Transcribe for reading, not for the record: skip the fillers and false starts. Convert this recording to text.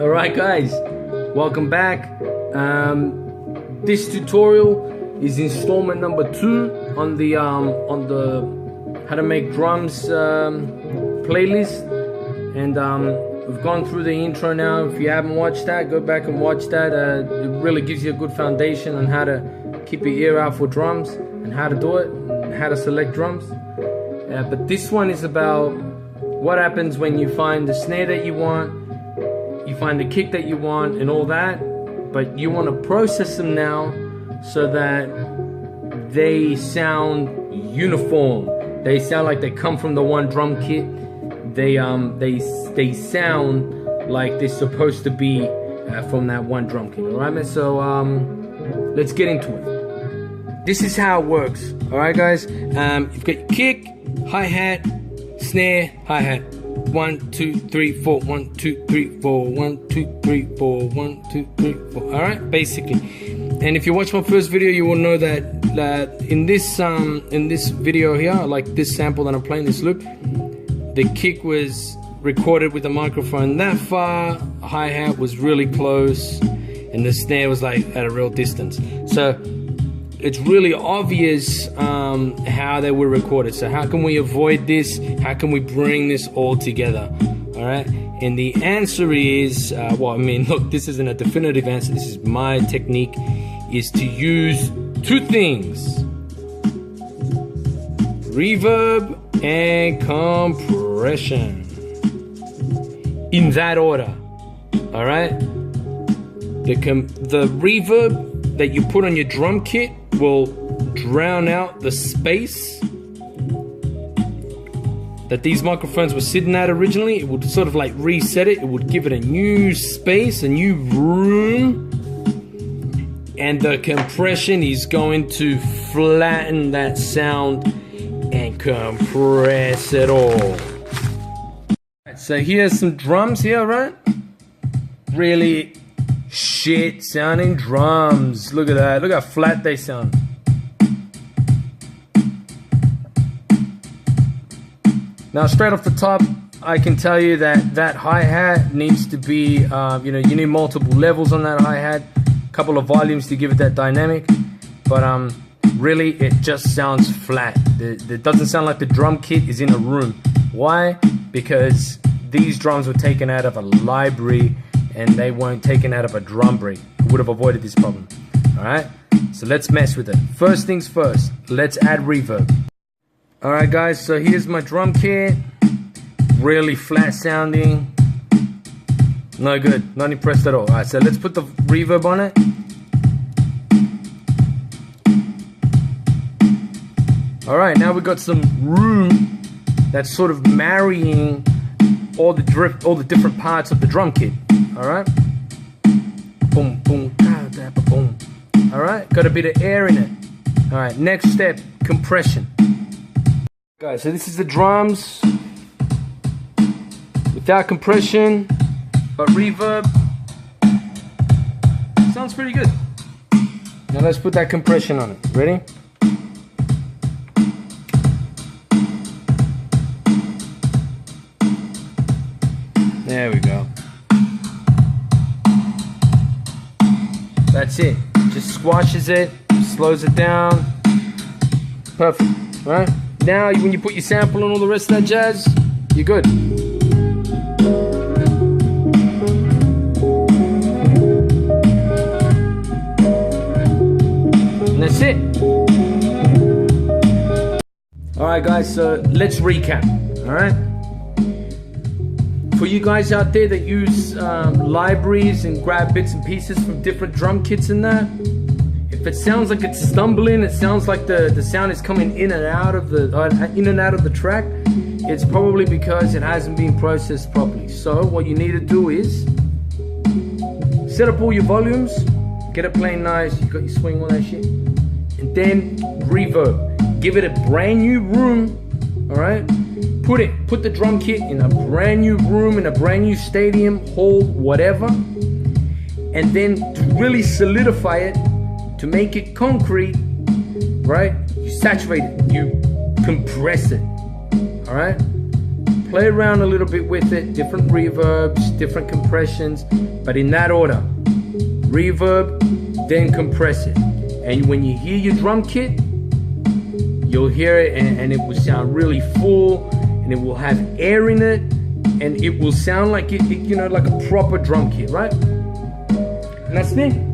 Alright guys, welcome back. This tutorial is installment number 2 on the how to make drums playlist, and we've gone through the intro now. If you haven't watched that, go back and watch that. It really gives you a good foundation on how to keep your ear out for drums and how to do it and how to select drums. But this one is about what happens when you find the snare that you want, you find the kick that you want and all that, but you want to process them now so that they sound uniform. They sound like they come from the one drum kit. They sound like they're supposed to be from that one drum kit. Alright man, so let's get into it. This is how it works. Alright guys, you've got your kick, hi-hat, snare, hi-hat. 1 2 3 4 1 2 3 4 1 2 3 4 1 2 3 4. All right, basically. And if you watch my first video, you will know that in this video here, like this sample that I'm playing, this loop, the kick was recorded with the microphone that far, hi-hat was really close, and the snare was like at a real distance. So it's really obvious how they were recorded. So how can we avoid this? How can we bring this all together? All right, and the answer is, well, I mean, look, this isn't a definitive answer. This is my technique, is to use 2 things: reverb and compression, in that order. All right, the reverb that you put on your drum kit will drown out the space that these microphones were sitting at originally. It would sort of like reset it. It would give it a new space, a new room, and the compression is going to flatten that sound and compress it all. So here's some drums here, right? Really shit sounding drums. Look at that. Look how flat they sound. Now straight off the top, I can tell you that hi-hat needs to be, you need multiple levels on that hi-hat, a couple of volumes to give it that dynamic, but really it just sounds flat. It doesn't sound like the drum kit is in a room. Why? Because these drums were taken out of a library and they weren't taken out of a drum break. It would have avoided this problem. Alright, so let's mess with it. First things first, let's add reverb. Alright guys, so here's my drum kit. Really flat sounding. No good, not impressed at all. Alright, so let's put the reverb on it. Alright, now we've got some room that's sort of marrying all the different parts of the drum kit. Alright, boom, boom, boom. Alright, got a bit of air in it. Alright, next step, compression. Guys, so this is the drums without compression, but reverb. Sounds pretty good. Now let's put that compression on it. Ready? There we go. That's it. Just squashes it, slows it down. Perfect. Right? Now, when you put your sample and all the rest of that jazz, you're good. And that's it. Alright guys, so let's recap. Alright? For you guys out there that use libraries and grab bits and pieces from different drum kits and that, if it sounds like it's stumbling, it sounds like the sound is coming in and out of the track, it's probably because it hasn't been processed properly. So what you need to do is set up all your volumes, get it playing nice, you got your swing, all that shit, and then reverb. Give it a brand new room. Alright? Put the drum kit in a brand new room, in a brand new stadium, hall, whatever, and then to really solidify it, to make it concrete, right? You saturate it, you compress it. Alright? play around a little bit with it, different reverbs, different compressions, but in that order. Reverb, then compress it. And when you hear your drum kit, you'll hear it and it will sound really full, and it will have air in it, and it will sound like it, you know, like a proper drum kit, right? And that's it.